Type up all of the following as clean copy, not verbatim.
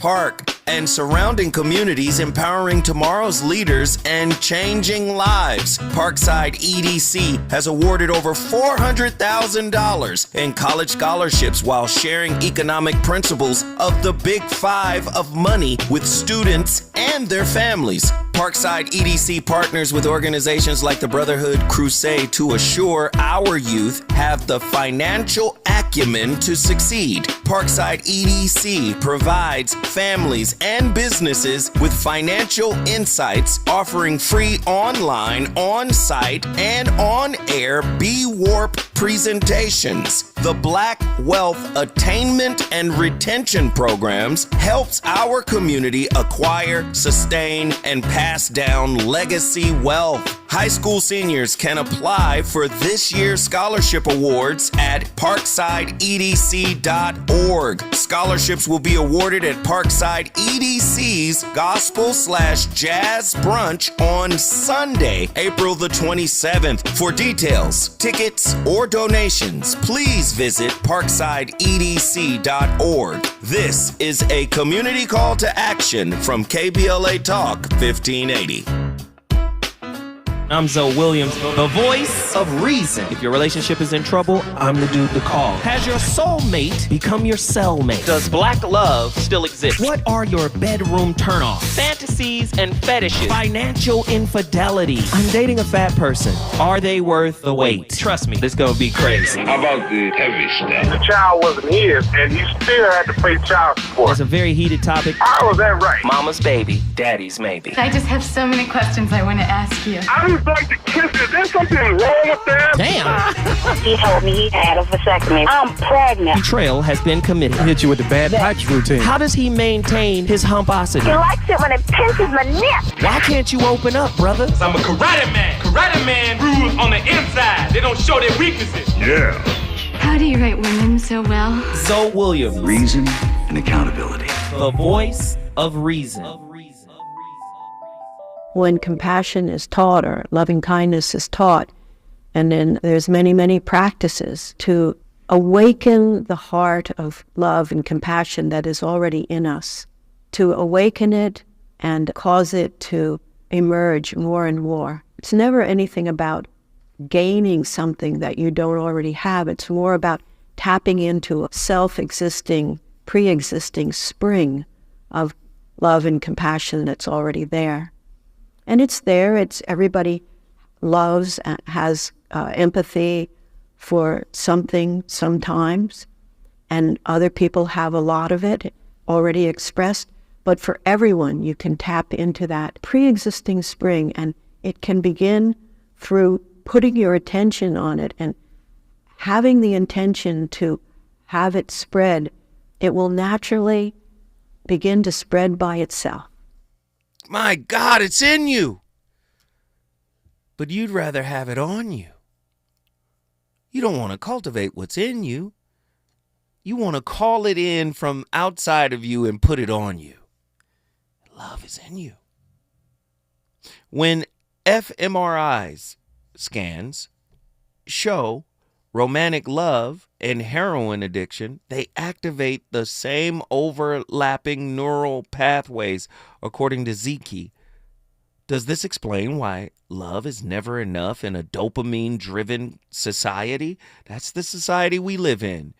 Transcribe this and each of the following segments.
Park and surrounding communities, empowering tomorrow's leaders and changing lives. Parkside EDC has awarded over $400,000 in college scholarships while sharing economic principles of the Big Five of money with students and their families. Parkside EDC partners with organizations like the Brotherhood Crusade to assure our youth have the financial acumen to succeed. Parkside EDC provides families and businesses with financial insights, offering free online, on-site, and on-air B-Warp presentations. The Black Wealth Attainment and Retention Programs helps our community acquire, sustain, and pass down legacy wealth. High school seniors can apply for this year's scholarship awards at parksideedc.org. Scholarships will be awarded at Parkside EDC's Gospel/Jazz Brunch on Sunday, April the 27th. For details, tickets, or donations, please visit parksideedc.org. This is a community call to action from KBLA Talk 1580. I'm Zoe Williams, the voice of reason. If your relationship is in trouble, I'm the dude to call. Has your soulmate become your cellmate? Does black love still exist? What are your bedroom turnoffs? Fantasies and fetishes. Financial infidelity. I'm dating a fat person. Are they worth the wait? Trust me, this gonna be crazy. How about the heavy stuff? The child wasn't his, and he still had to pay child support. It's a very heated topic. How was that right? Mama's baby, daddy's maybe. I just have so many questions I want to ask you. I just like to kiss it. There's something wrong with that. Damn. He told me he had a vasectomy. I'm pregnant. Betrayal has been committed. Hit you with the bad pipes routine. How does he maintain his humposity? He likes it when it pinches my neck. Why can't you open up, brother? I'm a karate man. Karate man rules on the inside. They don't show their weaknesses. Yeah. How do you write women so well? Zoe Williams, Reason and accountability. the voice of reason. When compassion is taught or loving kindness is taught, and then there's many, many practices to awaken the heart of love and compassion that is already in us, to awaken it and cause it to emerge more and more. It's never anything about gaining something that you don't already have. It's more about tapping into a self-existing, pre-existing spring of love and compassion that's already there. And it's there. It's everybody loves and has empathy for something sometimes, and other people have a lot of it already expressed. But for everyone, you can tap into that pre-existing spring, and it can begin through putting your attention on it and having the intention to have it spread. It will naturally begin to spread by itself. My God, it's in you. But you'd rather have it on you. You don't want to cultivate what's in you. You want to call it in from outside of you and put it on you. Love is in you. When fMRI scans show romantic love and heroin addiction, they activate the same overlapping neural pathways, according to Zeki. Does this explain why love is never enough in a dopamine-driven society? That's the society we live in.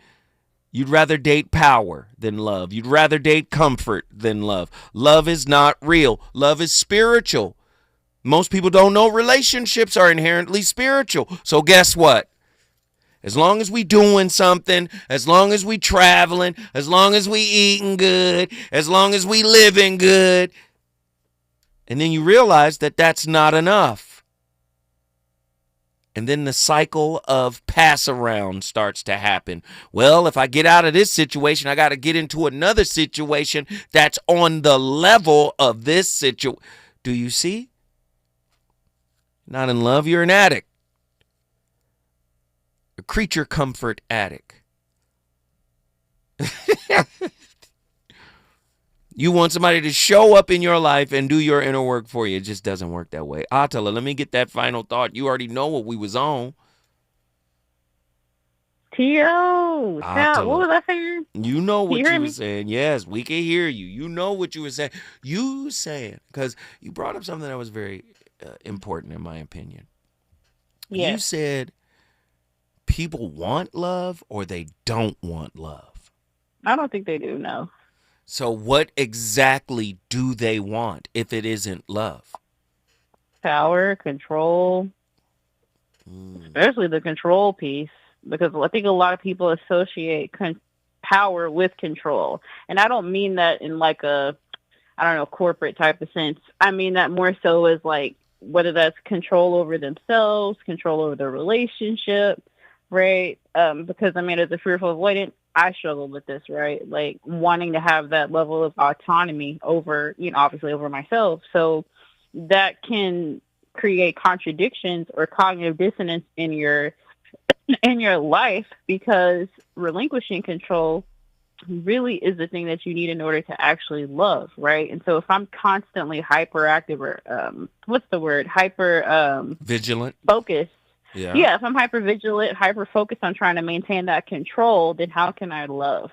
You'd rather date power than love. You'd rather date comfort than love. Love is not real. Love is spiritual. Most people don't know relationships are inherently spiritual. So guess what? As long as we doing something, as long as we traveling, as long as we eating good, as long as we living good, and then you realize that that's not enough. And then the cycle of pass around starts to happen. Well, if I get out of this situation, I got to get into another situation that's on the level of this situation. Do you see? Not in love, you're an addict. A creature comfort addict. You want somebody to show up in your life and do your inner work for you. It just doesn't work that way. Atala, let me get that final thought. You already know what we was on. T.O. What was I saying? You know what you you were saying. Yes, we can hear you. You know what you were saying. You saying, because you brought up something that was very important in my opinion. Yes. You said people want love or they don't want love. I don't think they do, no. So what exactly do they want if it isn't love? Power, control, especially the control piece, because I think a lot of people associate power with control. And I don't mean that in like a, I don't know, corporate type of sense. I mean that more so as like, whether that's control over themselves, control over their relationship, right? Because I mean, as a fearful avoidant, I struggle with this, right? Like wanting to have that level of autonomy over, obviously over myself. So that can create contradictions or cognitive dissonance in your life, because relinquishing control really is the thing that you need in order to actually love, right? And so if I'm constantly hyperactive or vigilant, focused. Yeah, if I'm hyper vigilant, hyper focused on trying to maintain that control, then how can I love?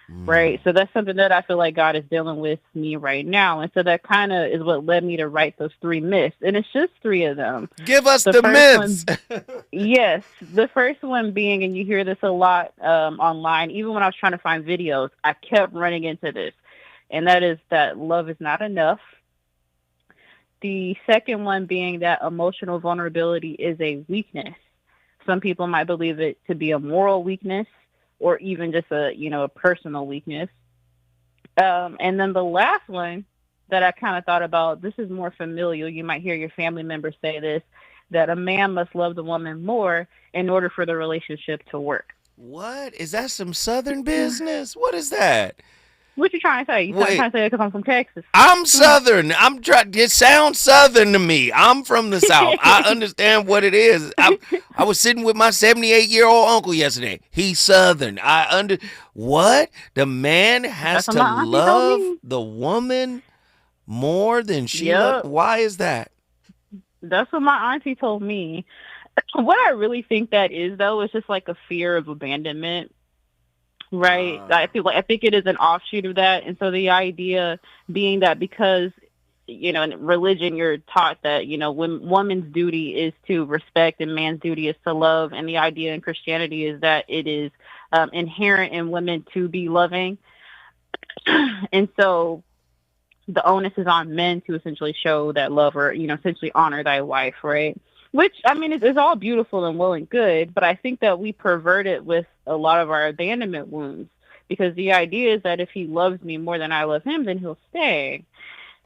Right. So that's something that I feel like God is dealing with me right now. And so that kind of is what led me to write those 3 myths. And it's just 3 of them. Give us the myths. Yes. The first one being, and you hear this a lot online, even when I was trying to find videos, I kept running into this. And that is that love is not enough. The second one being that emotional vulnerability is a weakness. Some people might believe it to be a moral weakness, or even just a personal weakness. And then the last one that I kind of thought about, this is more familial. You might hear your family members say this, that a man must love the woman more in order for the relationship to work. What? Is that some Southern business? What is that? What you trying to say? You trying to say it because I'm from Texas? I'm Southern. It sounds Southern to me. I'm from the South. I understand what it is. I was sitting with my 78-year-old uncle yesterday. He's Southern. What? The man has to love the woman more than she loves? Why is that? That's what my auntie told me. What I really think that is, though, is just like a fear of abandonment. Right. I think it is an offshoot of that. And so the idea being that because, in religion, you're taught that, when woman's duty is to respect and man's duty is to love. And the idea in Christianity is that it is inherent in women to be loving. And so the onus is on men to essentially show that love, or, essentially honor thy wife. Right. Which, I mean, it's all beautiful and well and good, but I think that we pervert it with a lot of our abandonment wounds, because the idea is that if he loves me more than I love him, then he'll stay.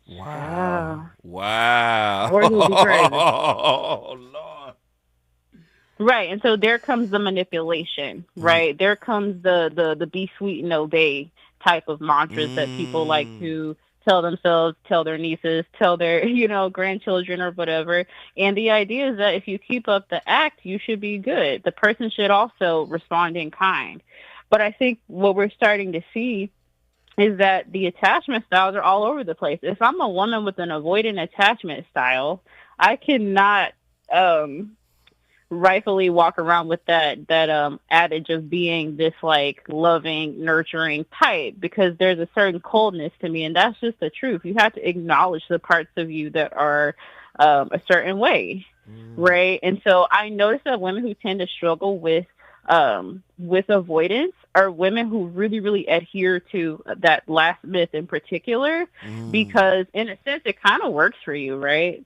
Wow. Wow. Or he'll be crazy. Oh, Lord. Right, and so there comes the manipulation, right? There comes the be sweet and obey type of mantras that people like to tell themselves, tell their nieces, tell their, grandchildren or whatever. And the idea is that if you keep up the act, you should be good. The person should also respond in kind. But I think what we're starting to see is that the attachment styles are all over the place. If I'm a woman with an avoidant attachment style, I cannot rightfully walk around with that adage of being this like loving, nurturing type, because there's a certain coldness to me, and that's just the truth. You have to acknowledge the parts of you that are a certain way, right? And so I notice that women who tend to struggle with avoidance are women who really, really adhere to that last myth in particular, because in a sense, it kind of works for you, right?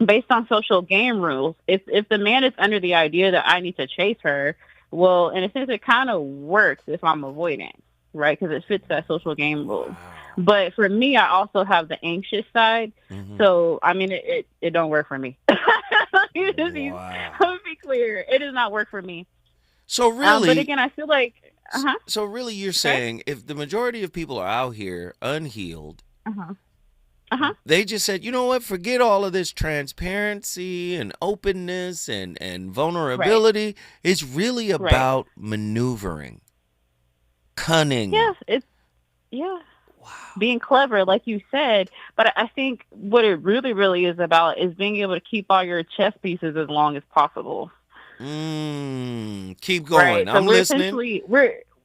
Based on social game rules. If the man is under the idea that I need to chase her, well, in a sense, it kind of works if I'm avoidant, right? Because it fits that social game rule. Wow. But for me, I also have the anxious side. So, I mean, it don't work for me. Let me be clear. It does not work for me. So really, but again, I feel like, So really, you're saying if the majority of people are out here unhealed, they just said, you know what? Forget all of this transparency and openness and vulnerability. Right. It's really about maneuvering, cunning. Yes, being clever, like you said. But I think what it really, really is about is being able to keep all your chess pieces as long as possible. Keep going. Right. So I'm listening.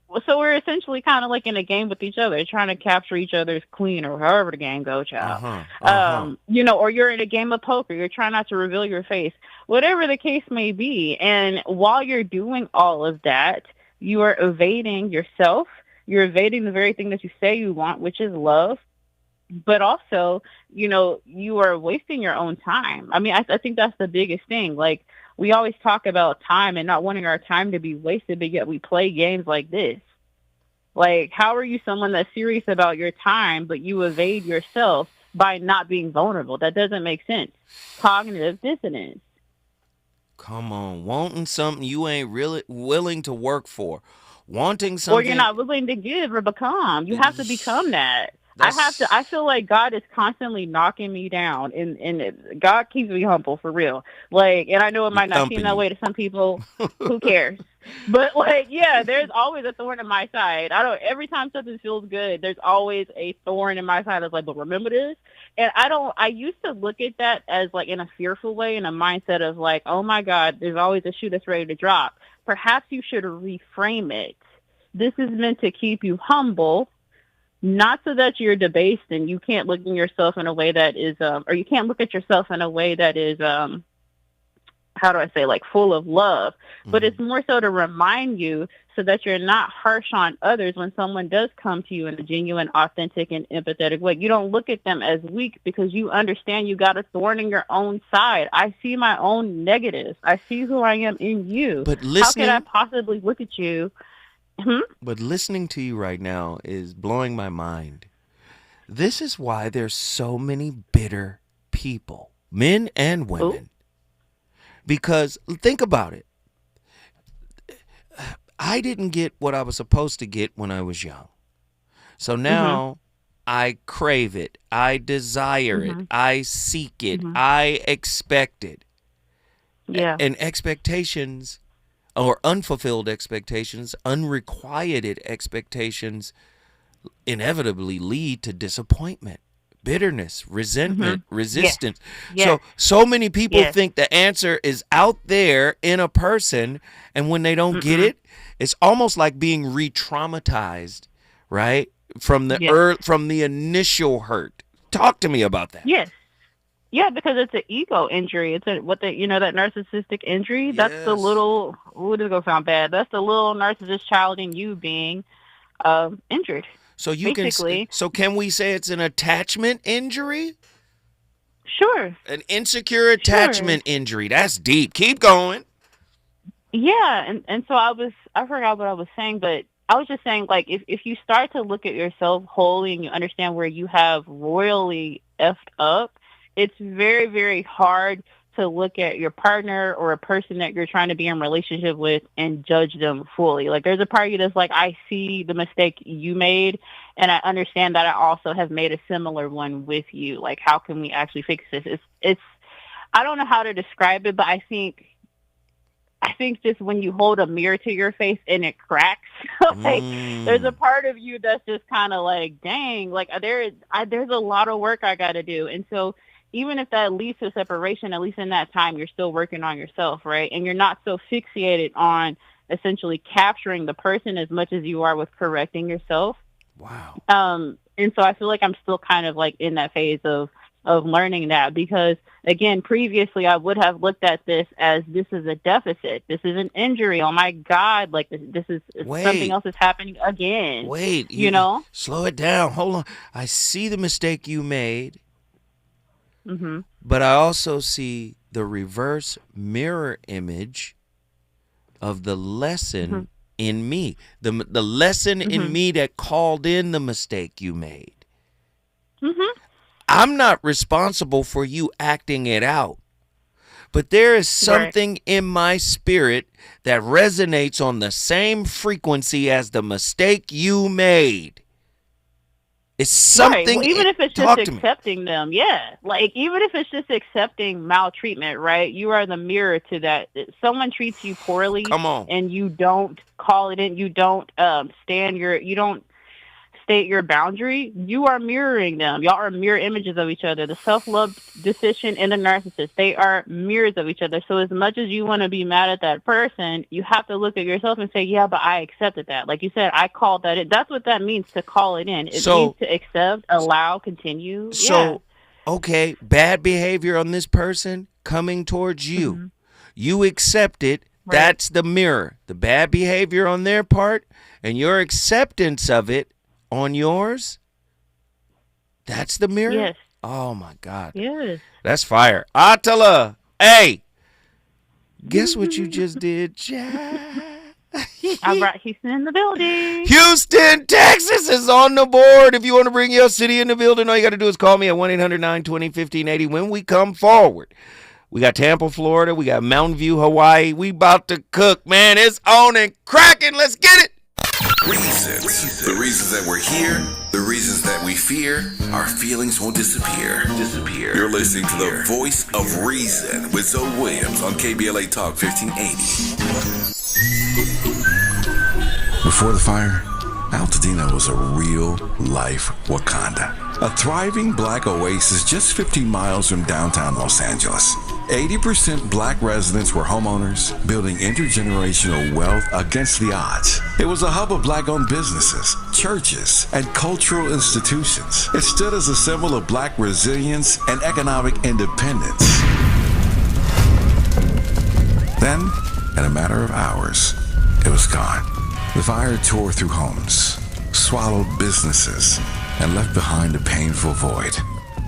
we're essentially kind of like in a game with each other, trying to capture each other's queen or however the game goes, child. Or you're in a game of poker. You're trying not to reveal your face, whatever the case may be. And while you're doing all of that, you are evading yourself. You're evading the very thing that you say you want, which is love. But also, you are wasting your own time. I mean, I think that's the biggest thing. Like, we always talk about time and not wanting our time to be wasted, but yet we play games like this. Like, how are you someone that's serious about your time, but you evade yourself by not being vulnerable? That doesn't make sense. Cognitive dissonance. Come on. Wanting something you ain't really willing to work for. Wanting something. Or you're not willing to give or become. You have to become that. I feel like God is constantly knocking me down, and God keeps me humble for real. Like, and I know it might not seem that way to some people. Who cares? But there's always a thorn in my side. Every time something feels good, there's always a thorn in my side. It's like, but remember this? And I used to look at that as like in a fearful way, in a mindset of like, oh my God, there's always a shoe that's ready to drop. Perhaps you should reframe it. This is meant to keep you humble. Not so that you're debased and you can't look at yourself in a way that is, or you can't look at yourself in a way that is, how do I say, like full of love. But it's more so to remind you so that you're not harsh on others when someone does come to you in a genuine, authentic, and empathetic way. You don't look at them as weak because you understand you got a thorn in your own side. I see my own negatives. I see who I am in you. But listening, how could I possibly look at you? But listening to you right now is blowing my mind. This is why there's so many bitter people, men and women. Because think about it. I didn't get what I was supposed to get when I was young. So now I crave it. I desire it. I seek it. I expect it. Yeah. And expectations, or unfulfilled expectations, unrequited expectations, inevitably lead to disappointment, bitterness, resentment, resistance. Yes. So many people think the answer is out there in a person, and when they don't get it, it's almost like being re-traumatized, right? From the from the initial hurt. Talk to me about that. Yes. Yeah, because it's an ego injury. It's that narcissistic injury. Yes. That's the little, this is going to sound bad. That's the little narcissist child in you being injured. So can we say it's an attachment injury? Sure. An insecure attachment injury. That's deep. Keep going. Yeah, and so I forgot what I was saying, but I was just saying, like, if you start to look at yourself wholly and you understand where you have royally effed up, it's very, very hard to look at your partner or a person that you're trying to be in a relationship with and judge them fully. Like, there's a part of you that's like, I see the mistake you made, and I understand that I also have made a similar one with you. Like, how can we actually fix this? It's I don't know how to describe it, but I think just when you hold a mirror to your face and it cracks, like there's a part of you that's just kind of like, dang, like there's a lot of work I got to do. And so even if that leads to separation, at least in that time, you're still working on yourself, right? And you're not so fixated on essentially capturing the person as much as you are with correcting yourself. Wow. And so I feel like I'm still kind of like in that phase of learning that, because again, previously I would have looked at this as this is a deficit. This is an injury. Oh my God. Like this is something else is happening again. Wait, you know, slow it down. Hold on. I see the mistake you made, but I also see the reverse mirror image of the lesson in me, the lesson in me that called in the mistake you made. I'm not responsible for you acting it out, but there is something in my spirit that resonates on the same frequency as the mistake you made. It's something. Right. Well, even if it's just accepting them, like even if it's just accepting maltreatment, right? You are the mirror to that. Someone treats you poorly, come on, and you don't call it in. You don't stand state your boundary, you are mirroring them. Y'all are mirror images of each other. The self-love deficient and the narcissist, they are mirrors of each other. So as much as you want to be mad at that person, you have to look at yourself and say, yeah, but I accepted that. Like you said, I called that in. That's what that means, to call it in. It means to accept, allow, continue. So, okay, bad behavior on this person coming towards you. Mm-hmm. You accept it. Right. That's the mirror. The bad behavior on their part and your acceptance of it on yours, that's the mirror? Yes. Oh, my God. Yes. That's fire. Attila, hey, guess what you just did, Jack? I brought Houston in the building. Houston, Texas is on the board. If you want to bring your city in the building, all you got to do is call me at 1-800-920-1580 when we come forward. We got Tampa, Florida. We got Mountain View, Hawaii. We about to cook, man. It's on and cracking. Let's get it. Reasons. The reasons that we're here, the reasons that we fear, our feelings won't disappear. You're listening to the voice of reason with Zoe Williams on KBLA Talk 1580. Before the fire, Altadena was a real life Wakanda. A thriving black oasis just 15 miles from downtown Los Angeles. 80% black residents were homeowners, building intergenerational wealth against the odds. It was a hub of black-owned businesses, churches, and cultural institutions. It stood as a symbol of black resilience and economic independence. Then, in a matter of hours, it was gone. The fire tore through homes, swallowed businesses, and left behind a painful void.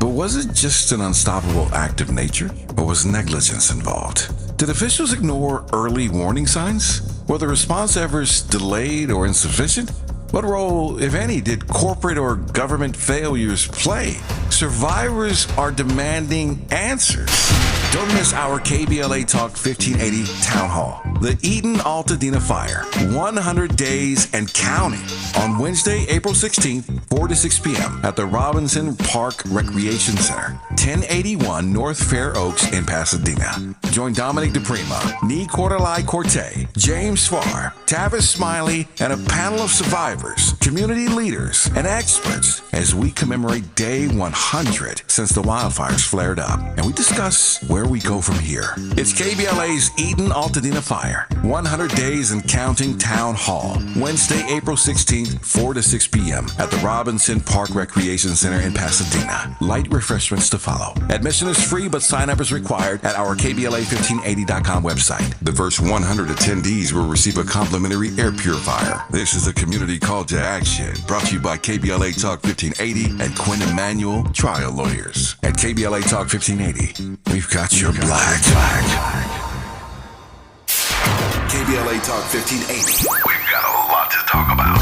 But was it just an unstoppable act of nature, or was negligence involved? Did officials ignore early warning signs? Were the response efforts delayed or insufficient? What role, if any, did corporate or government failures play? Survivors are demanding answers. Don't miss our KBLA Talk 1580 Town Hall. The Eden Altadena Fire, 100 days and counting, on Wednesday, April 16th, 4 to 6 p.m. at the Robinson Park Recreation Center, 1081 North Fair Oaks in Pasadena. Join Dominic DePrima, Nee Cordelai Corte, James Farr, Tavis Smiley, and a panel of survivors, community leaders, and experts as we commemorate Day 100 since the wildfires flared up. And we discuss where we go from here. It's KBLA's Eden Altadena Fire, 100 days and counting Town Hall, Wednesday, April 16th, 4 to 6 p.m. at the Robinson Park Recreation Center in Pasadena. Light refreshments to follow. Admission is free, but sign-up is required at our KBLA1580.com website. The first 100 attendees will receive a complimentary air purifier. This is a community call to action, brought to you by KBLA Talk 1580 and Quinn Emanuel Trial Lawyers. At KBLA Talk 1580, we've got your black. KBLA Talk 1580. We've got a lot to talk about.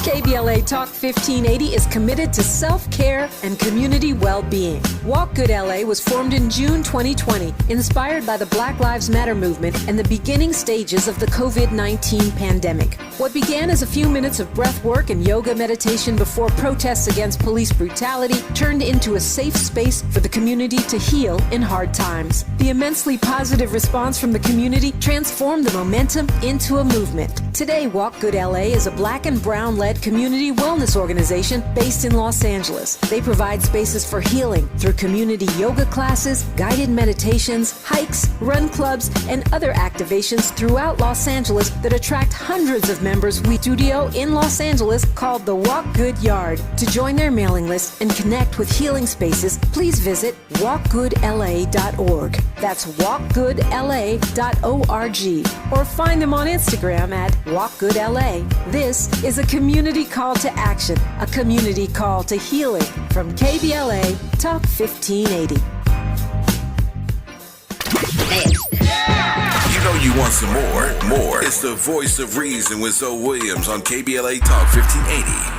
KBLA Talk 1580 is committed to self-care and community well-being. Walk Good LA was formed in June 2020, inspired by the Black Lives Matter movement and the beginning stages of the COVID-19 pandemic. What began as a few minutes of breath work and yoga meditation before protests against police brutality turned into a safe space for the community to heal in hard times. The immensely positive response from the community transformed the momentum into a movement. Today, Walk Good LA is a black and brown-led community wellness organization based in Los Angeles. They provide spaces for healing through community yoga classes, guided meditations, hikes, run clubs, and other activations throughout Los Angeles that attract hundreds of members. We studio in Los Angeles called the Walk Good Yard. To join their mailing list and connect with healing spaces, please visit walkgoodla.org. That's walkgoodla.org. Or find them on Instagram at walkgoodla. This is a community call to action, a community call to healing from KBLA Talk 1580. You know you want some more. It's the voice of reason with Zoe Williams on KBLA Talk 1580.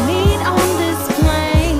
Meet on this plane.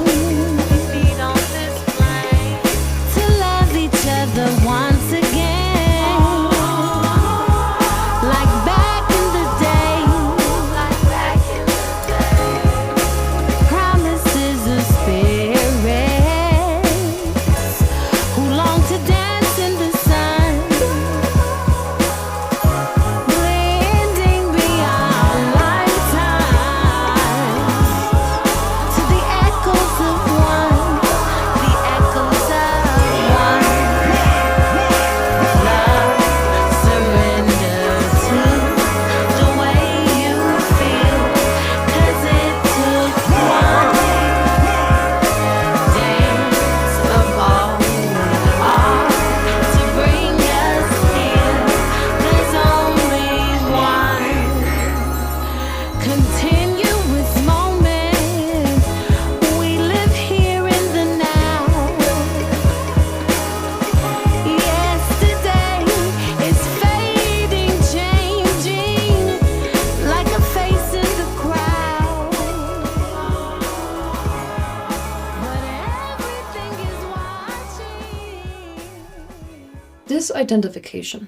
Disidentification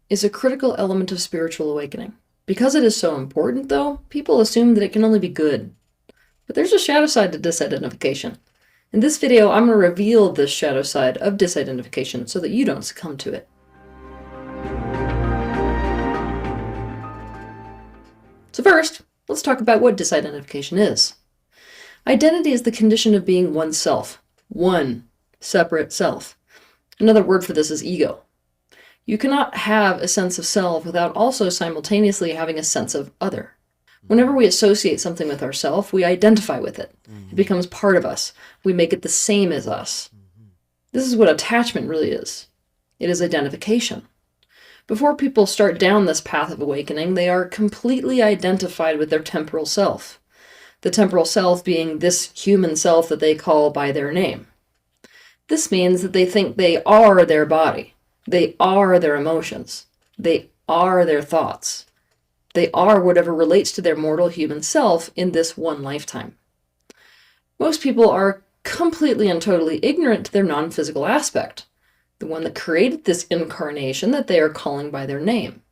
is a critical element of spiritual awakening. Because it is so important, though, people assume that it can only be good. But there's a shadow side to disidentification. In this video, I'm going to reveal this shadow side of disidentification so that you don't succumb to it. So first, let's talk about what disidentification is. Identity is the condition of being oneself, one separate self. Another word for this is ego. You cannot have a sense of self without also simultaneously having a sense of other. Whenever we associate something with ourself, we identify with it. It becomes part of us. We make it the same as us. This is what attachment really is. It is identification. Before people start down this path of awakening, they are completely identified with their temporal self. The temporal self being this human self that they call by their name. This means that they think they are their body. They are their emotions. They are their thoughts. They are whatever relates to their mortal human self in this one lifetime. Most people are completely and totally ignorant to their non-physical aspect, the one that created this incarnation that they are calling by their name.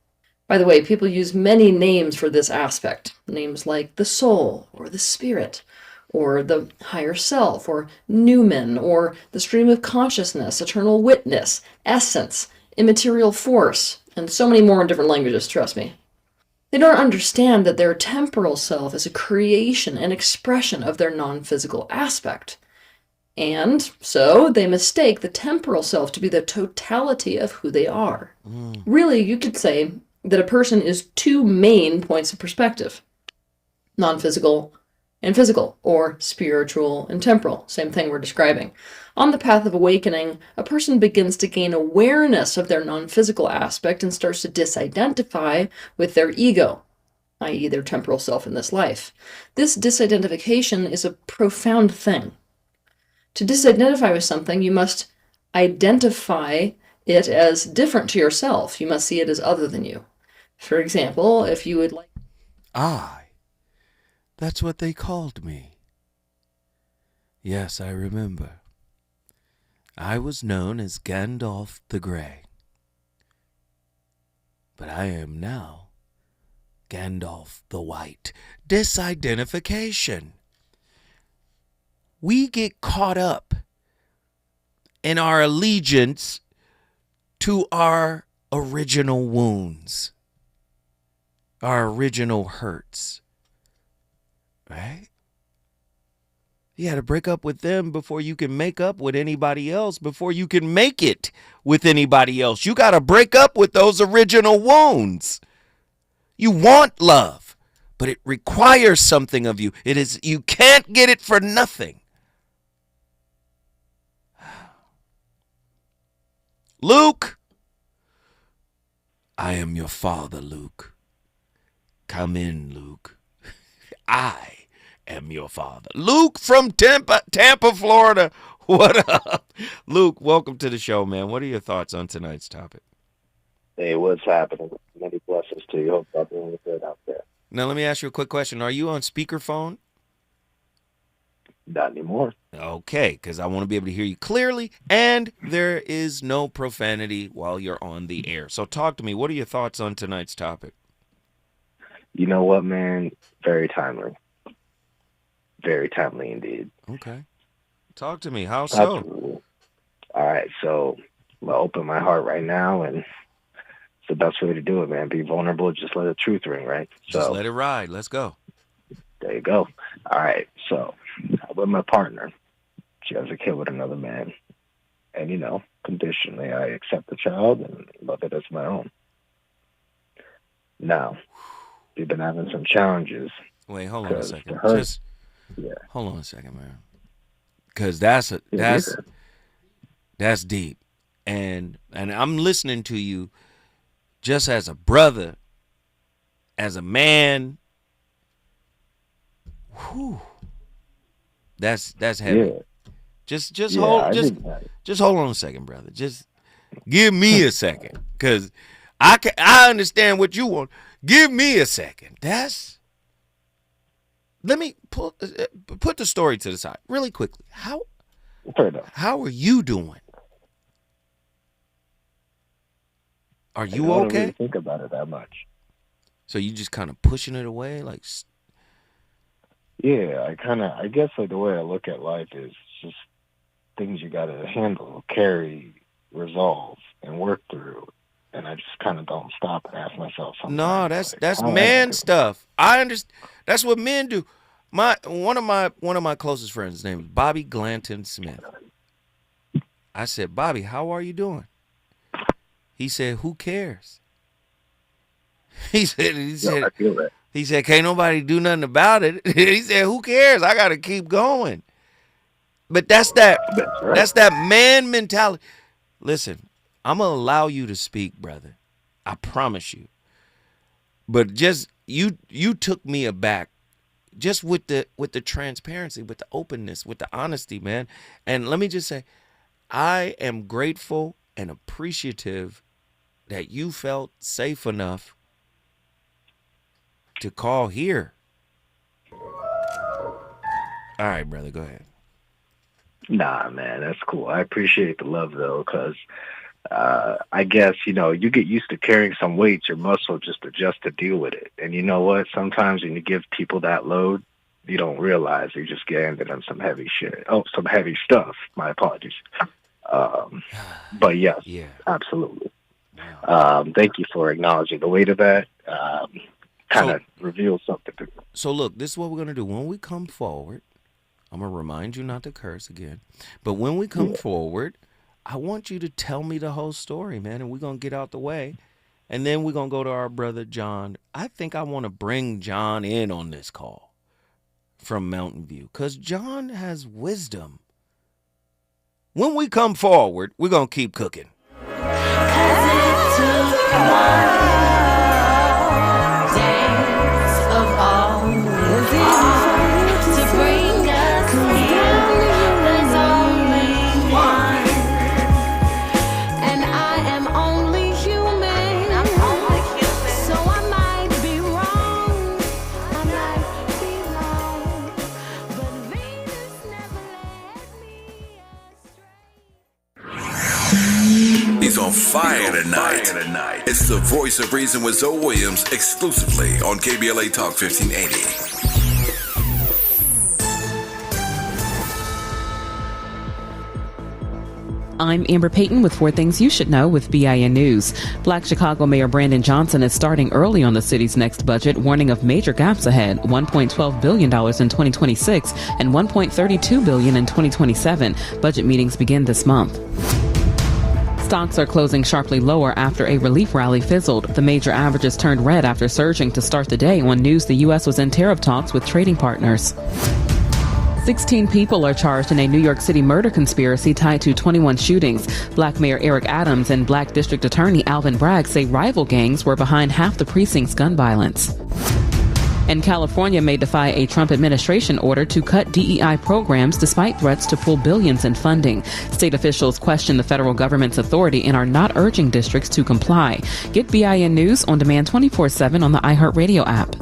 By the way, people use many names for this aspect, names like the soul, or the spirit, or the higher self, or Newman, or the stream of consciousness, eternal witness, essence, immaterial force, and so many more in different languages, trust me. They don't understand that their temporal self is a creation and expression of their non-physical aspect. And so they mistake the temporal self to be the totality of who they are. Really, you could say that a person is two main points of perspective. Non-physical and physical, or spiritual and temporal, same thing we're describing. On the path of awakening, a person begins to gain awareness of their non-physical aspect and starts to disidentify with their ego, i.e. their temporal self in this life. This disidentification is a profound thing. To disidentify with something, you must identify it as different to yourself. You must see it as other than you. For example, if you would like... That's what they called me. Yes, I remember. I was known as Gandalf the Grey. But I am now Gandalf the White. Disidentification. We get caught up in our allegiance to our original wounds, our original hurts. Right? You got to break up with them before you can make up with anybody else, before you can make it with anybody else. You got to break up with those original wounds. You want love, but it requires something of you. You can't get it for nothing. Luke, I am your father, Luke. Come in, Luke. I am your father. Luke from Tampa, Florida. What up? Luke, welcome to the show, man. What are your thoughts on tonight's topic? Hey, what's happening? Many blessings to you. Hope everyone's good out there. Now, let me ask you a quick question. Are you on speakerphone? Not anymore. Okay, because I want to be able to hear you clearly, and there is no profanity while you're on the air. So talk to me. What are your thoughts on tonight's topic? You know what, man? Very timely. Very timely indeed. Okay. Talk to me. How so? Absolutely. All right, so I'm going to open my heart right now, and it's the best way to do it, man. Be vulnerable. Just let the truth ring, right? Just let it ride. Let's go. There you go. All right, so I'm with my partner. She has a kid with another man. And, conditionally, I accept the child and love it as my own. Now, we've been having some challenges. Wait, hold on a second. Yeah. Hold on a second, man. Because that's deep. And I'm listening to you just as a brother, as a man. Whew. That's heavy. Yeah. Just hold on a second, brother. Just give me a second, because I understand what you want. Give me a second. Let me put the story to the side really quickly. How are you doing? Are you I don't okay? really think about it that much. So you just kind of pushing it away, like. Yeah, I guess like the way I look at life is just things you got to handle, carry, resolve, and work through. And I just kind of don't stop and ask myself sometimes. No, that's man stuff. I understand. That's what men do. One of my closest friends, his name is Bobby Glanton Smith. I said, Bobby, how are you doing? He said, who cares? He said, I feel that. He said, can't nobody do nothing about it. He said, who cares? I got to keep going. But that's that man mentality. Listen, I'm going to allow you to speak, brother. I promise you. But just you took me aback just with the transparency, with the openness, with the honesty, man. And let me just say, I am grateful and appreciative that you felt safe enough to call here. All right, brother, go ahead. Nah, man, that's cool. I appreciate the love, though, because I guess, you get used to carrying some weight, your muscle just adjusts to deal with it. And you know what? Sometimes when you give people that load, you don't realize you just get ended on some heavy shit. Oh, some heavy stuff. My apologies. But yes, absolutely. Thank you for acknowledging the weight of that. Kind of reveals something to me. So look, this is what we're going to do. When we come forward, I'm going to remind you not to curse again. But when we come forward, I want you to tell me the whole story, man, and we're going to get out the way. And then we're going to go to our brother John. I think I want to bring John in on this call from Mountain View because John has wisdom. When we come forward, we're going to keep cooking. He's on fire tonight. It's the Voice of Reason with Zoe Williams exclusively on KBLA Talk 1580. I'm Amber Payton with 4 Things You Should Know with BIN News. Black Chicago Mayor Brandon Johnson is starting early on the city's next budget, warning of major gaps ahead, $1.12 billion in 2026 and $1.32 billion in 2027. Budget meetings begin this month. Stocks are closing sharply lower after a relief rally fizzled. The major averages turned red after surging to start the day on news the U.S. was in tariff talks with trading partners. 16 people are charged in a New York City murder conspiracy tied to 21 shootings. Black Mayor Eric Adams and Black District Attorney Alvin Bragg say rival gangs were behind half the precinct's gun violence. And California may defy a Trump administration order to cut DEI programs despite threats to pull billions in funding. State officials question the federal government's authority and are not urging districts to comply. Get BIN News on demand 24/7 on the iHeartRadio app.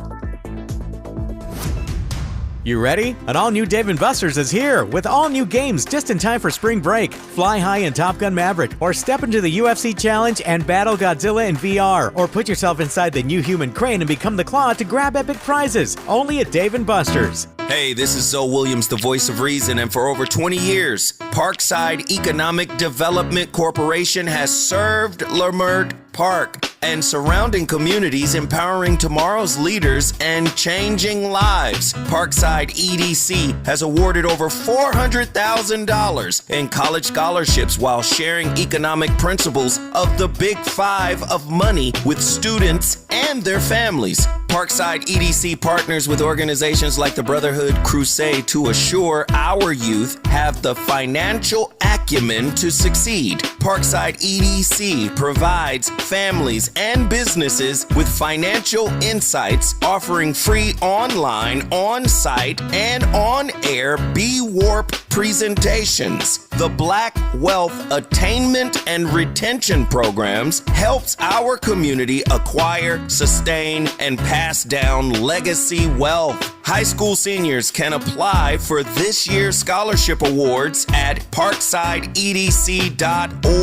You ready? An all-new Dave & Buster's is here with all-new games just in time for spring break. Fly high in Top Gun Maverick or step into the UFC Challenge and battle Godzilla in VR. Or put yourself inside the new human crane and become the Claw to grab epic prizes. Only at Dave & Buster's. Hey, this is Zoe Williams, the voice of reason, and for over 20 years, Parkside Economic Development Corporation has served Leimert Park and surrounding communities, empowering tomorrow's leaders and changing lives. Parkside EDC has awarded over $400,000 in college scholarships while sharing economic principles of the Big Five of money with students and their families. Parkside EDC partners with organizations like the Brotherhood Crusade to assure our youth have the financial acumen to succeed. Parkside EDC provides families and businesses with financial insights, offering free online, on-site, and on-air B-Warp presentations. The Black Wealth Attainment and Retention Programs helps our community acquire, sustain, and pass down legacy wealth. High school seniors can apply for this year's scholarship awards at parksideedc.org.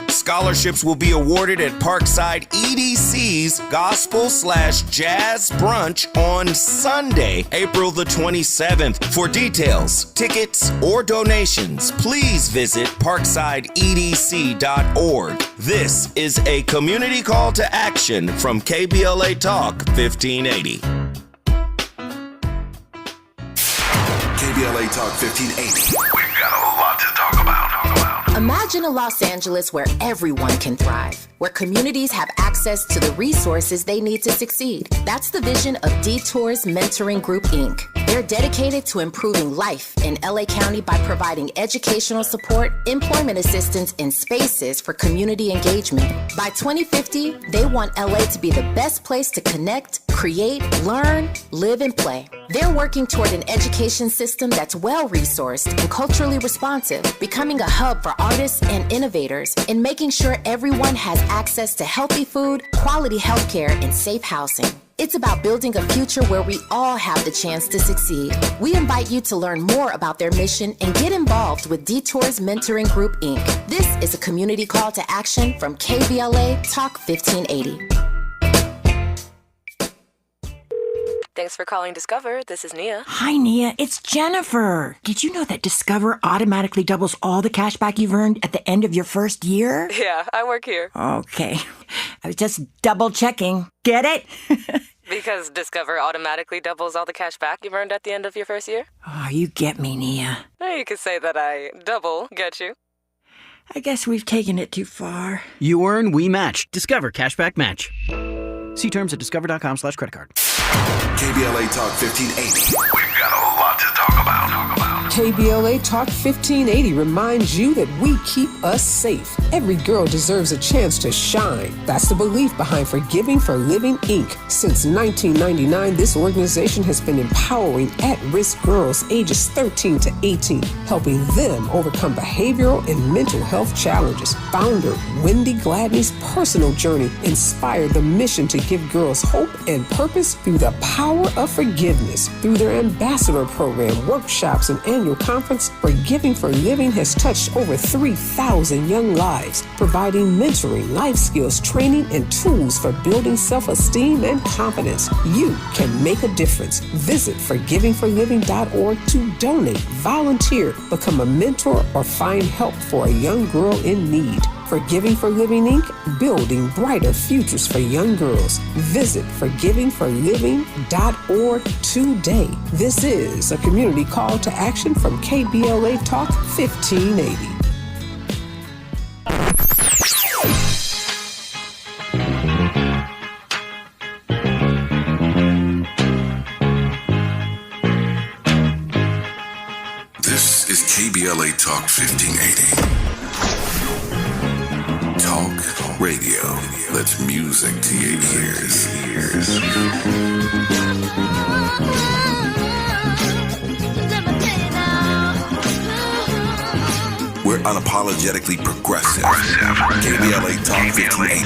Scholarships will be awarded at Parkside EDC's Gospel/Jazz Brunch on Sunday, April the 27th. For details, tickets, or donations, please visit parksideedc.org. This is a community call to action from KBLA Talk 1580. KBLA Talk 1580. We've got a lot to talk about. Imagine a Los Angeles where everyone can thrive, where communities have access to the resources they need to succeed. That's the vision of Detours Mentoring Group, Inc. They're dedicated to improving life in LA County by providing educational support, employment assistance, and spaces for community engagement. By 2050, they want LA to be the best place to connect, create, learn, live, and play. They're working toward an education system that's well-resourced and culturally responsive, becoming a hub for artists and innovators, and making sure everyone has access to healthy food, quality healthcare, and safe housing. It's about building a future where we all have the chance to succeed. We invite you to learn more about their mission and get involved with Detours Mentoring Group, Inc. This is a community call to action from KBLA Talk 1580. Thanks for calling Discover. This is Nia. Hi, Nia. It's Jennifer. Did you know that Discover automatically doubles all the cash back you've earned at the end of your first year? Yeah, I work here. Okay. I was just double checking. Get it? Because Discover automatically doubles all the cash back you've earned at the end of your first year? Oh, you get me, Nia. You could say that I double get you. I guess we've taken it too far. You earn, we match. Discover Cashback Match. See terms at discover.com/creditcard. KBLA Talk 1580. We've got a lot to talk about. KBLA Talk 1580 reminds you that we keep us safe. Every girl deserves a chance to shine. That's the belief behind Forgiving for Living, Inc. Since 1999, this organization has been empowering at-risk girls ages 13 to 18, helping them overcome behavioral and mental health challenges. Founder Wendy Gladney's personal journey inspired the mission to give girls hope and purpose through the power of forgiveness. Through their ambassador program, workshops, and annual conference, Forgiving for Living has touched over 3,000 young lives, providing mentoring, life skills, training, and tools for building self-esteem and confidence. You can make a difference. Visit forgivingforliving.org to donate, volunteer, become a mentor, or find help for a young girl in need. Forgiving for Living, Inc., building brighter futures for young girls. Visit forgivingforliving.org today. This is a community call to action from KBLA Talk 1580. This is KBLA Talk 1580. Talk radio. Let's music to your ears. We're unapologetically progressive. KBLA Talk 1580.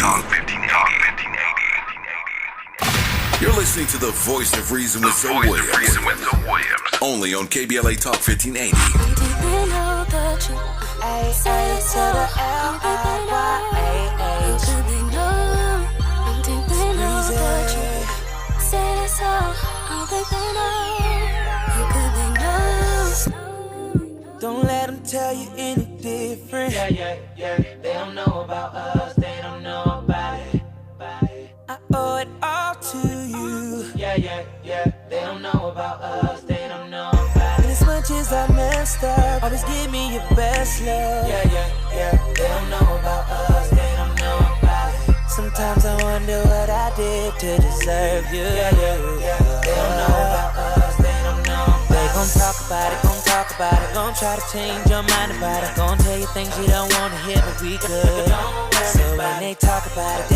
You're listening to the voice of reason with Zoe Williams. Only on KBLA Talk 1580. Don't let them tell you any different. Yeah. They don't know about us. They don't know about it. I owe it all to you. Yeah. They don't know about us. They don't know about it. And as much as I messed up, always give me your best love. Yeah. They don't know about us. They don't know about it. Sometimes I wonder what I did to deserve you. Yeah. They don't know about us. They don't know about it. They gon' talk about it, gon' try to change your mind about it, gon' tell you things you don't wanna hear, but we good. So when they talk about it,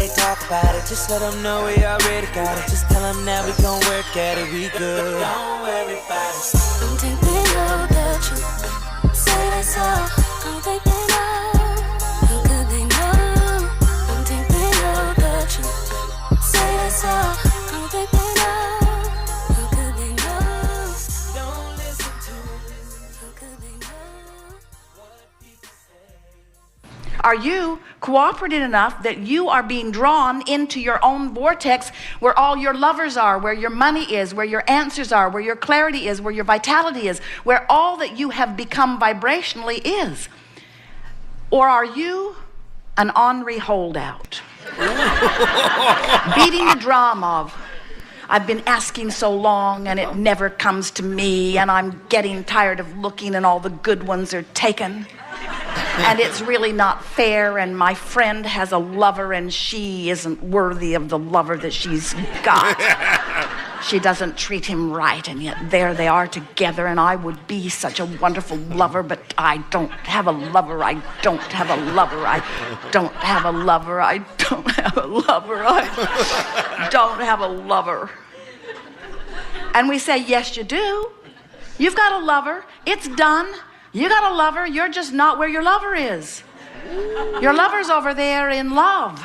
just let them know we already got it. Just tell them that we gon' work at it, we good. Don't worry about it. Don't think they know the truth. Say that's all. Don't think they know. How could they know? Don't think they know the truth. Say that's all. Don't think they know. Are Are you cooperative enough that you are being drawn into your own vortex where all your lovers are, where your money is, where your answers are, where your clarity is, where your vitality is, where all that you have become vibrationally is? Or are you an ornery holdout? Beating the drum of, I've been asking so long and it never comes to me, and I'm getting tired of looking and all the good ones are taken. And it's really not fair, and my friend has a lover and she isn't worthy of the lover that she's got. She doesn't treat him right, and yet there they are together, and I would be such a wonderful lover, but I don't have a lover, I don't have a lover, I don't have a lover, I don't have a lover, I don't have a lover. And we say, yes, you do. You've got a lover, it's done. You got a lover, you're just not where your lover is. Your lover's over there in love.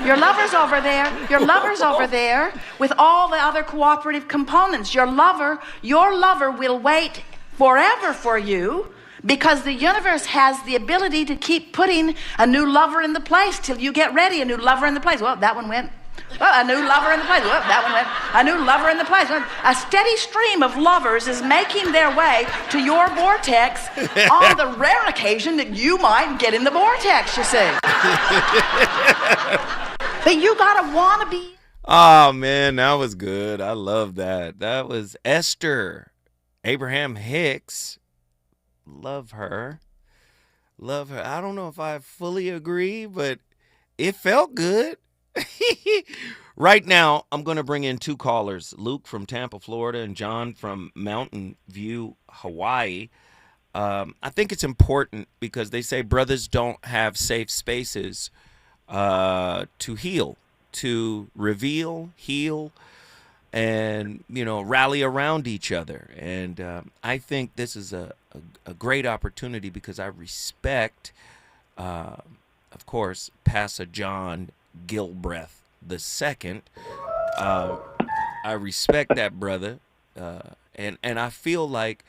Your lover's over there with all the other cooperative components. Your lover will wait forever for you because the universe has the ability to keep putting a new lover in the place till you get ready. A new lover in the place. Well, that one went. Oh, a new lover in the place. Well, that one went. A new lover in the place. A steady stream of lovers is making their way to your vortex on the rare occasion that you might get in the vortex, you see. But you gotta wanna be. Oh, man, that was good. I love that. That was Esther Abraham Hicks. Love her. Love her. I don't know if I fully agree, but it felt good. Right now, I'm going to bring in two callers, Luke from Tampa, Florida, and John from Mountain View, Hawaii. I think it's important because they say brothers don't have safe spaces to heal, to reveal, heal, and, rally around each other. And I think this is a great opportunity because I respect, of course, Pastor John Gilbreth II. I respect that brother, and I feel like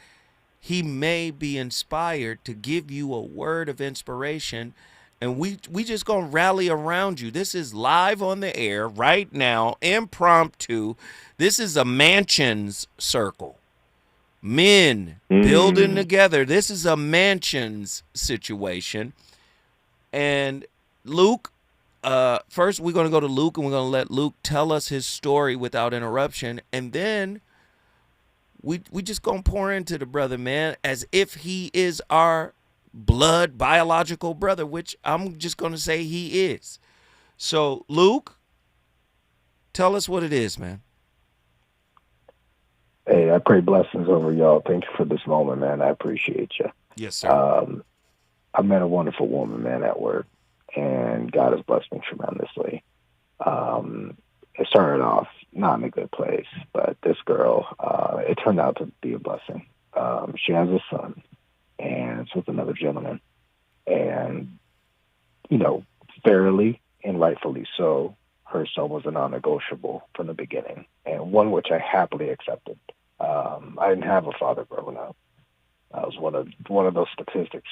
he may be inspired to give you a word of inspiration, and we just gonna rally around you. This is live on the air right now, impromptu. This is a mansions circle. Men building together. This is a mansions situation. And Luke, first we're going to go to Luke, and we're going to let Luke tell us his story without interruption. And then we just going to pour into the brother, man, as if he is our blood biological brother, which I'm just going to say he is. So, Luke, tell us what it is, man. Hey, I pray blessings over y'all. Thank you for this moment, man. I appreciate you. Yes, sir. I met a wonderful woman, man, at work, and God has blessed me tremendously. It started off not in a good place, but this girl, it turned out to be a blessing. She has a son, and it's with another gentleman. And, fairly and rightfully so, her son was a non-negotiable from the beginning, and one which I happily accepted. I didn't have a father growing up. I was one of those statistics,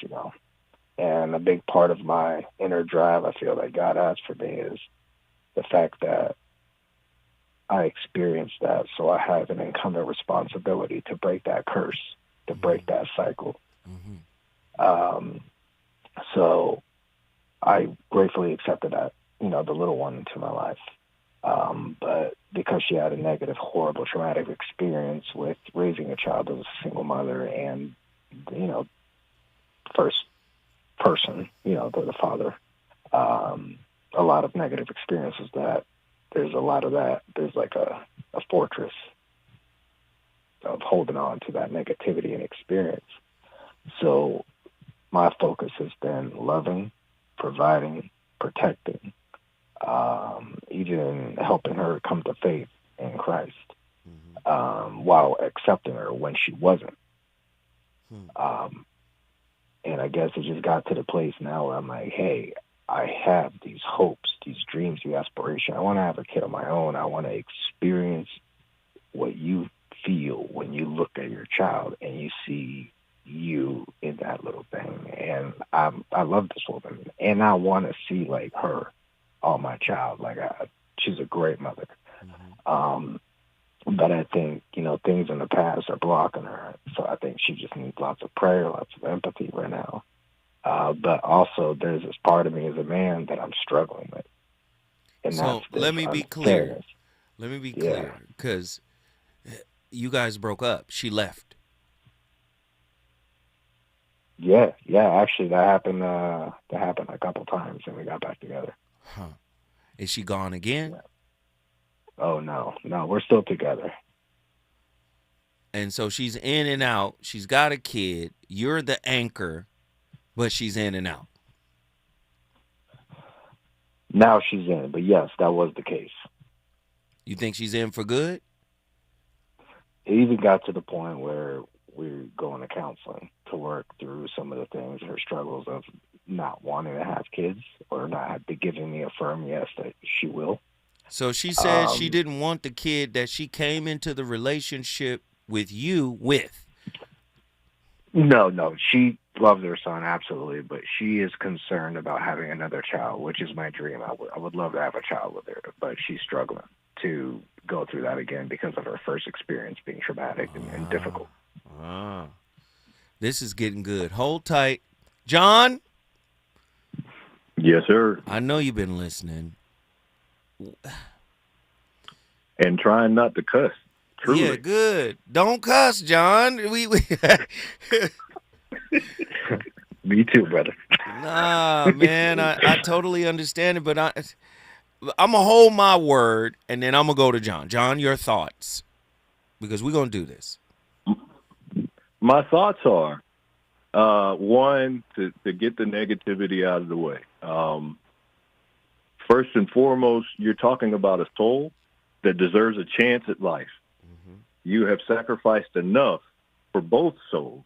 And a big part of my inner drive I feel that God has for me is the fact that I experienced that, so I have an incumbent responsibility to break that curse, to break that cycle. So I gratefully accepted that, the little one into my life. But because she had a negative, horrible, traumatic experience with raising a child as a single mother and, first person, the father, a lot of negative experiences that there's a lot of that. There's like a fortress of holding on to that negativity and experience. So my focus has been loving, providing, protecting, even helping her come to faith in Christ, while accepting her when she wasn't. And I guess it just got to the place now where I'm like, hey, I have these hopes, these dreams, these aspirations. I want to have a kid of my own. I want to experience what you feel when you look at your child and you see you in did that little thing, and I love this woman, and I want to see like her on my child. Like she's a great mother. But I think, things in the past are blocking her. So I think she just needs lots of prayer, lots of empathy right now. But also there's this part of me as a man that I'm struggling with. And so let me be clear. Let me be clear, because you guys broke up. She left. Yeah. Actually, that happened a couple times, and we got back together. Huh? Is she gone again? Yeah. Oh no, we're still together. And so she's in and out. She's got a kid. You're the anchor, but she's in and out. Now she's in, but yes, that was the case. You think she's in for good? It even got to the point where we're going to counseling to work through some of the things, her struggles of not wanting to have kids or not giving me a firm yes that she will. So she said she didn't want the kid that she came into the relationship with you with. No. She loves her son, absolutely, but she is concerned about having another child, which is my dream. I would love to have a child with her, but she's struggling to go through that again because of her first experience being traumatic and difficult. This is getting good. Hold tight. John? Yes, sir. I know you've been listening. And trying not to cuss. Truly. Yeah, good. Don't cuss, John. We Me too, brother. Nah, man, I totally understand it, but I'm going to hold my word, and then I'm going to go to John. John, your thoughts, because we're going to do this. My thoughts are, one, to get the negativity out of the way. First and foremost, you're talking about a soul that deserves a chance at life. Mm-hmm. You have sacrificed enough for both souls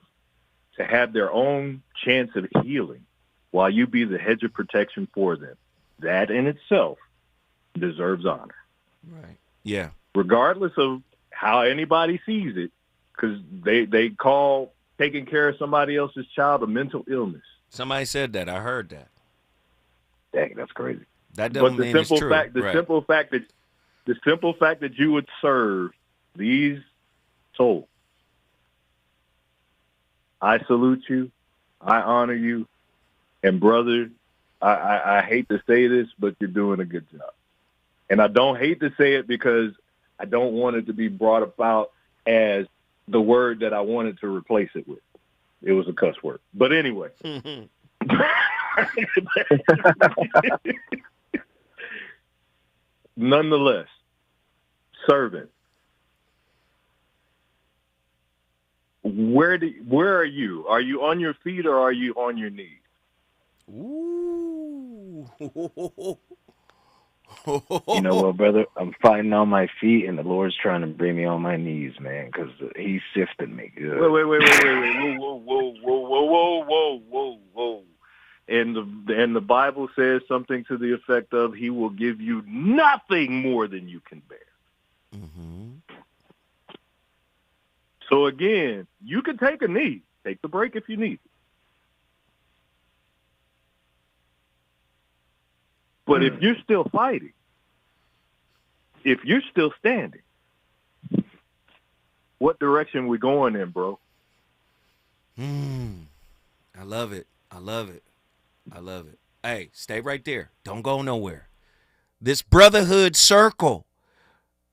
to have their own chance of healing while you be the hedge of protection for them. That in itself deserves honor. Right. Yeah. Regardless of how anybody sees it, because they call taking care of somebody else's child a mental illness. Somebody said that. I heard that. Dang, that's crazy. That doesn't mean it's true. The simple fact that you would serve these souls, I salute you, I honor you, and brother, I hate to say this, but you're doing a good job. And I don't hate to say it because I don't want it to be brought about as the word that I wanted to replace it with. It was a cuss word. But anyway. Nonetheless, servant. Where are you? Are you on your feet or are you on your knees? Ooh. You know what, brother? I'm fighting on my feet, and the Lord's trying to bring me on my knees, man, because He's sifting me good. Wait. Whoa. And the Bible says something to the effect of He will give you nothing more than you can bear. Mm-hmm. So again, you can take a knee. Take the break if you need it. But if you're still fighting, if you're still standing, what direction we going in, bro? I love it. Hey, stay right there. Don't go nowhere. This brotherhood circle.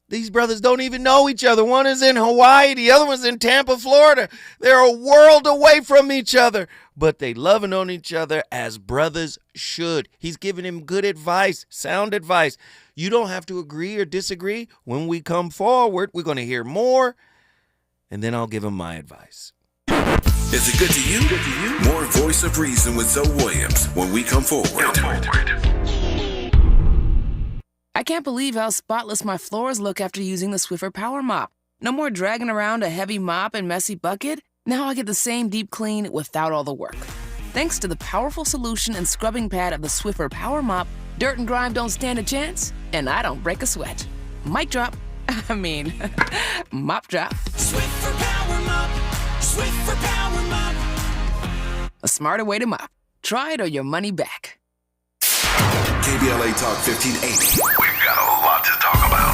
These brothers don't even know each other. One is in Hawaii. The other one's in Tampa, Florida. They're a world away from each other, but they loving on each other as brothers should. He's giving him good advice, sound advice. You don't have to agree or disagree. When we come forward, we're going to hear more, and then I'll give him my advice. Is it good to you? More Voice of Reason with Zoe Williams when we come forward. I can't believe how spotless my floors look after using the Swiffer Power Mop. No more dragging around a heavy mop and messy bucket. Now I get the same deep clean without all the work. Thanks to the powerful solution and scrubbing pad of the Swiffer Power Mop, dirt and grime don't stand a chance, and I don't break a sweat. Mic drop. Mop drop. Swiffer Power Mop. Swiffer Power Mop. A smarter way to mop. Try it or your money back. KBLA Talk 1580. We've got a lot to talk about.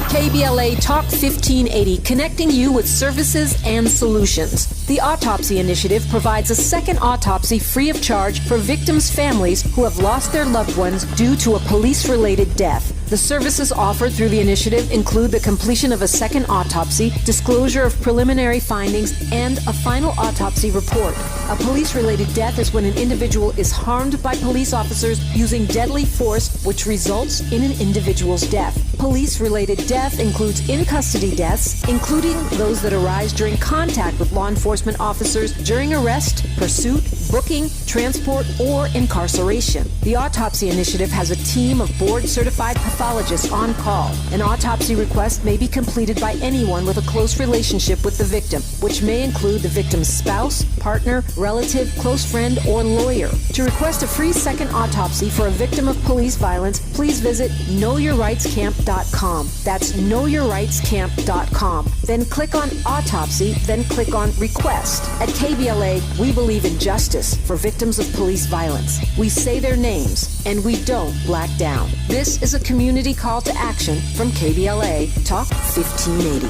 KBLA Talk 1580, connecting you with services and solutions. The Autopsy Initiative provides a second autopsy free of charge for victims' families who have lost their loved ones due to a police-related death. The services offered through the initiative include the completion of a second autopsy, disclosure of preliminary findings, and a final autopsy report. A police-related death is when an individual is harmed by police officers using deadly force, which results in an individual's death. Police-related death includes in-custody deaths, including those that arise during contact with law enforcement officers during arrest, pursuit, booking, transport, or incarceration. The Autopsy Initiative has a team of board-certified pathologists on call. An autopsy request may be completed by anyone with a close relationship with the victim, which may include the victim's spouse, partner, relative, close friend, or lawyer. To request a free second autopsy for a victim of police violence, please visit knowyourrightscamp.com. That's knowyourrightscamp.com. Then click on Autopsy, then click on Request. At KBLA, we believe in justice for victims of police violence. We say their names, and we don't black down. This is a community call to action from KBLA Talk 1580.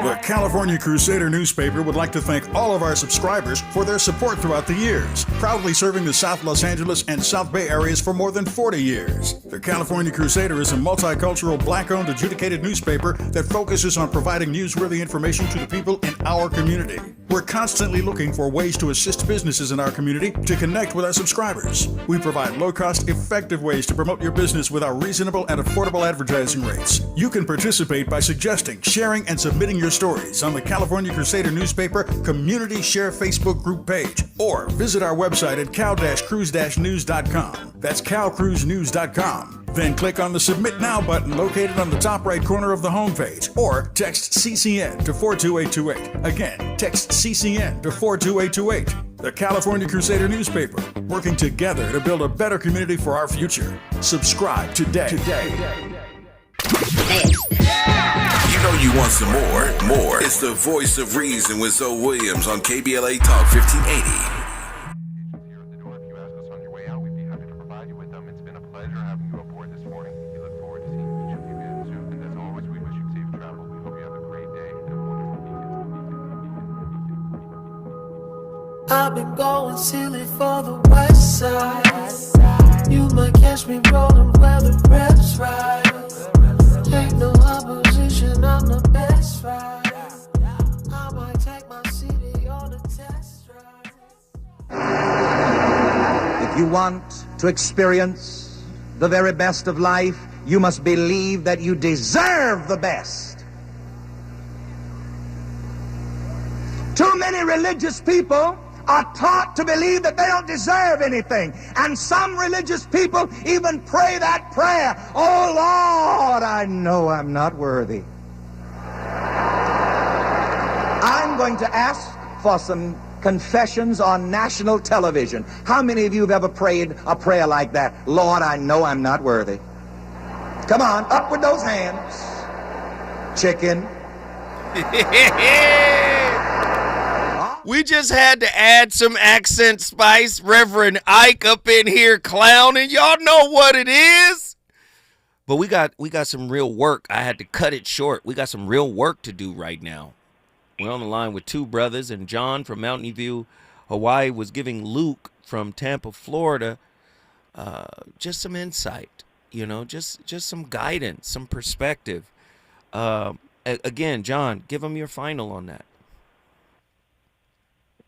The California Crusader newspaper would like to thank all of our subscribers for their support throughout the years, proudly serving the South Los Angeles and South Bay areas for more than 40 years. The California Crusader is a multicultural, black-owned, adjudicated newspaper that focuses on providing newsworthy information to the people in our community. We're constantly looking for ways to assist businesses in our community to connect with our subscribers. We provide low-cost, effective ways to promote your business with our reasonable and affordable advertising rates. You can participate by suggesting, sharing, and submitting your stories on the California Crusader newspaper Community Share Facebook group page, or visit our website at cal-cruise-news.com. That's calcruisenews.com. Then click on the Submit Now button located on the top right corner of the homepage, or text CCN to 42828. Again, text CCN to 42828. The California Crusader newspaper, working together to build a better community for our future. Subscribe today. You know you want some more. It's the voice of reason with Zoe Williams on KBLA Talk 1580. I've been going silly for the west side. You might catch me rolling where the reps ride. Ain't no opposition, I'm the best ride. I might take my city on a test drive. If you want to experience the very best of life, you must believe that you deserve the best. Too many religious people are taught to believe that they don't deserve anything. And some religious people even pray that prayer, "Oh Lord, I know I'm not worthy." I'm going to ask for some confessions on national television. How many of you have ever prayed a prayer like that? "Lord, I know I'm not worthy." Come on, up with those hands. Chicken. We just had to add some accent spice. Reverend Ike up in here clowning. Y'all know what it is. But we got some real work. I had to cut it short. We got some real work to do right now. We're on the line with two brothers, and John from Mountain View, Hawaii, was giving Luke from Tampa, Florida, just some insight, just some guidance, some perspective. Again, John, give them your final on that.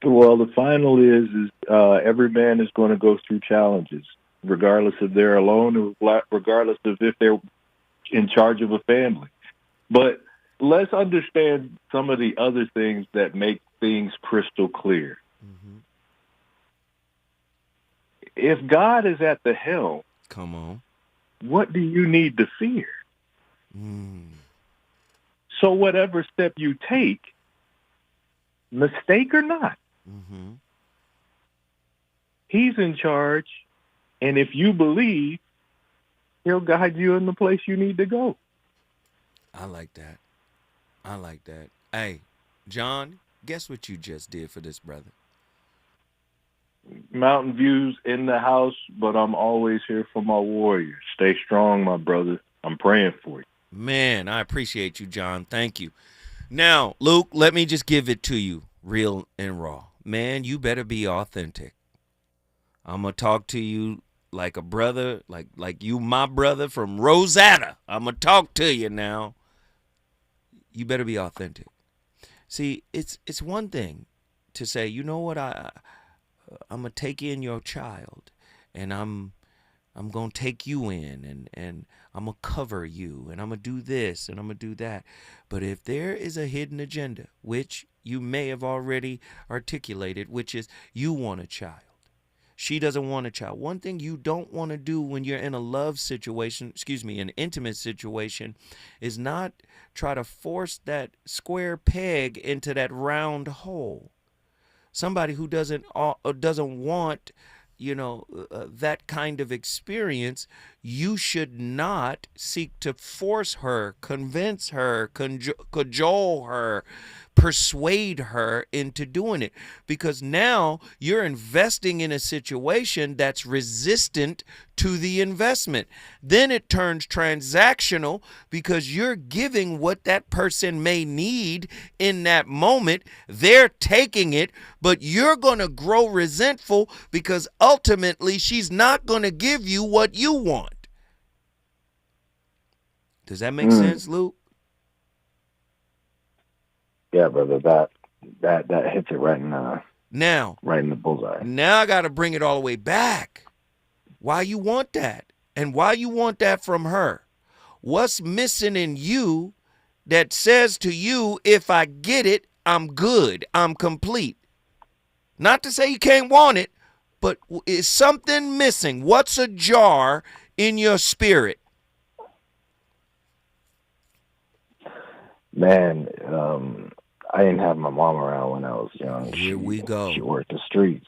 Well, the final is every man is going to go through challenges, regardless if they're alone or regardless of if they're in charge of a family. But let's understand some of the other things that make things crystal clear. Mm-hmm. If God is at the helm, come on, what do you need to fear? So whatever step you take, mistake or not, mm-hmm. He's in charge, and if you believe, he'll guide you in the place you need to go. I like that. Hey, John, guess what you just did for this brother? Mountain views in the house, but I'm always here for my warriors. Stay strong, my brother. I'm praying for you. Man, I appreciate you, John. Thank you. Now, Luke, let me just give it to you real and raw. Man, you better be authentic. I'm going to talk to you like a brother, like you my brother from Rosetta. I'm going to talk to you now. You better be authentic. See, it's one thing to say, you know what, I'm going to take in your child, and I'm going to take you in, and I'm going to cover you, and I'm going to do this, and I'm going to do that. But if there is a hidden agenda, which you may have already articulated, which is you want a child, she doesn't want a child. One thing you don't want to do when you're in a love situation, an intimate situation, is not try to force that square peg into that round hole. Somebody who doesn't want, that kind of experience, you should not seek to force her, convince her, cajole her, persuade her into doing it, because now you're investing in a situation that's resistant to the investment. Then it turns transactional because you're giving what that person may need in that moment. They're taking it, but you're going to grow resentful because ultimately she's not going to give you what you want. Does that make sense, Luke? Yeah, brother, that hits it right in the bullseye. Now I got to bring it all the way back. Why you want that, and why you want that from her? What's missing in you that says to you, if I get it, I'm good, I'm complete? Not to say you can't want it, but is something missing? What's ajar in your spirit? Man, I didn't have my mom around when I was young. Here we go. She worked the streets.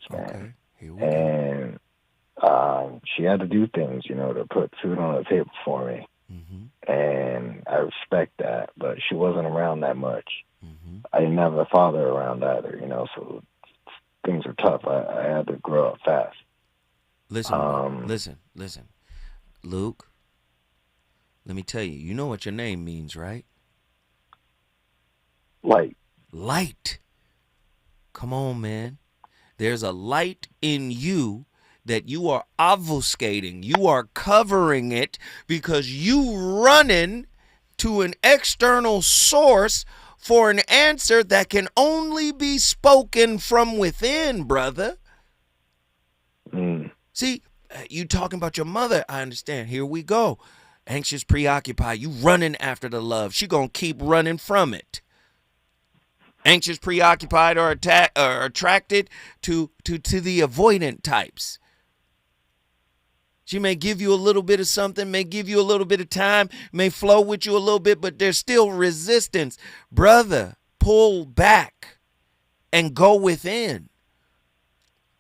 Man. Okay. Here we go. And she had to do things, to put food on the table for me. Mm-hmm. And I respect that, but she wasn't around that much. Mm-hmm. I didn't have a father around either, so things were tough. I had to grow up fast. Listen. Luke, let me tell you, you know what your name means, right? Light. Come on, man. There's a light in you that you are obfuscating. You are covering it because you running to an external source for an answer that can only be spoken from within, brother. See, you talking about your mother, I understand. Here we go. Anxious, preoccupied. You running after the love. She gonna keep running from it. Anxious, preoccupied, or attracted to the avoidant types. She may give you a little bit of something, may give you a little bit of time, may flow with you a little bit, but there's still resistance. Brother, pull back and go within.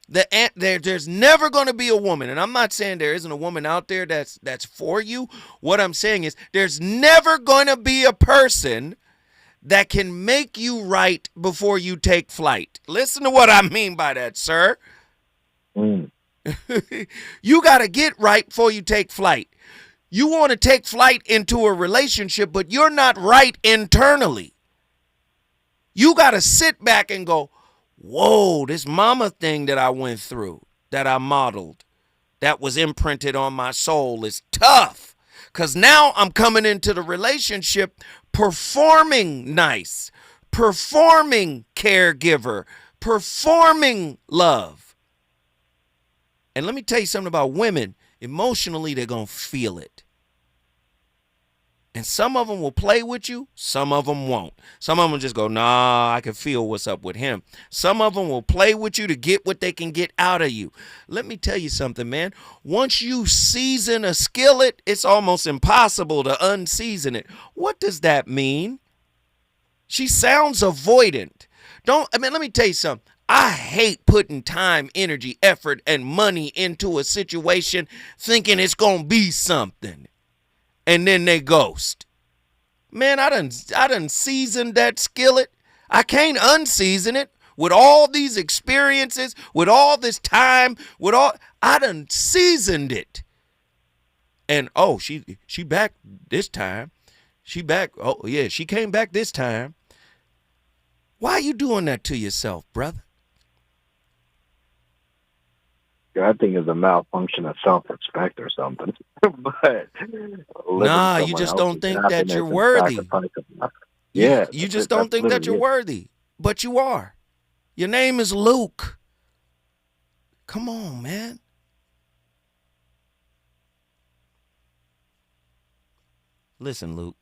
There's never going to be a woman, and I'm not saying there isn't a woman out there that's for you. What I'm saying is there's never going to be a person that can make you right before you take flight. Listen to what I mean by that, sir. You got to get right before you take flight. You want to take flight into a relationship, but you're not right internally. You got to sit back and go, whoa, this mama thing that I went through, that I modeled, that was imprinted on my soul is tough. Because now I'm coming into the relationship performing nice, performing caregiver, performing love. And let me tell you something about women. Emotionally, they're going to feel it. And some of them will play with you. Some of them won't. Some of them just go, nah, I can feel what's up with him. Some of them will play with you to get what they can get out of you. Let me tell you something, man. Once you season a skillet, it's almost impossible to unseason it. What does that mean? She sounds avoidant. Let me tell you something. I hate putting time, energy, effort, and money into a situation thinking it's going to be something. And then they ghost. Man, I done seasoned that skillet. I can't unseason it with all these experiences, with all this time, I done seasoned it. And she back this time. She back. Oh yeah, she came back this time. Why are you doing that to yourself, brother? I think it's a malfunction of self-respect or something. But nah, you just don't think that you're worthy. Yeah, you just don't think that you're worthy, but you are. Your name is Luke. Come on, man. Listen, Luke.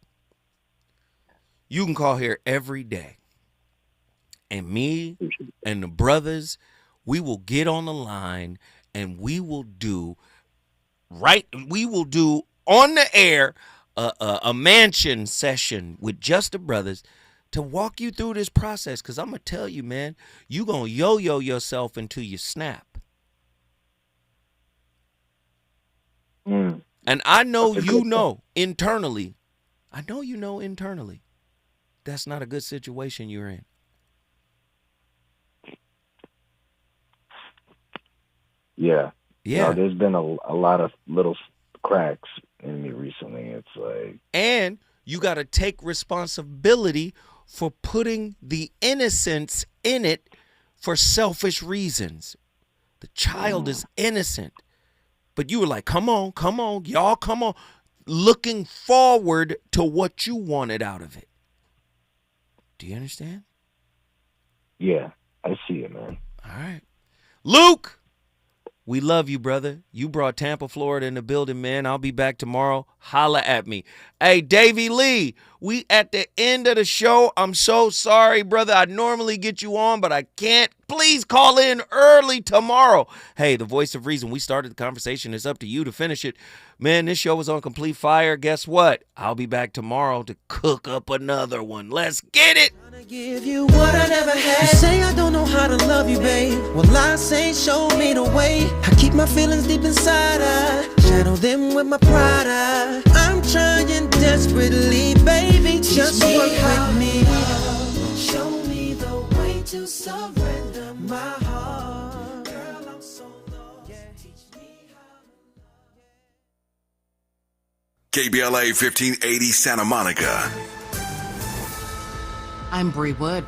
You can call here every day. And me and the brothers, we will get on the line and we will do on the air a mansion session with just the brothers to walk you through this process. Because I'm going to tell you, man, you going to yo-yo yourself until you snap. And I know you know internally. I know you know internally. That's not a good situation you're in. Yeah. Yeah. No, there's been a lot of little cracks in me recently. It's like. And you got to take responsibility for putting the innocence in it for selfish reasons. The child is innocent. But you were like, come on, y'all, come on. Looking forward to what you wanted out of it. Do you understand? Yeah, I see it, man. All right. Luke, we love you, brother. You brought Tampa, Florida in the building, man. I'll be back tomorrow. Holla at me. Hey, Davey Lee, we at the end of the show. I'm so sorry, brother. I normally get you on, but I can't. Please call in early tomorrow. Hey, the voice of reason. We started the conversation. It's up to you to finish it. Man, this show was on complete fire. Guess what? I'll be back tomorrow to cook up another one. Let's get it. Give you what I never had. You say I don't know how to love you, babe. Well, I say show me the way. I keep my feelings deep inside. I shadow them with my pride. I'm trying desperately, baby. Just work with me. Show me the way to surrender my heart. Girl, I'm so lost. Teach me how to love. KBLA 1580 Santa Monica. I'm Bree Wood.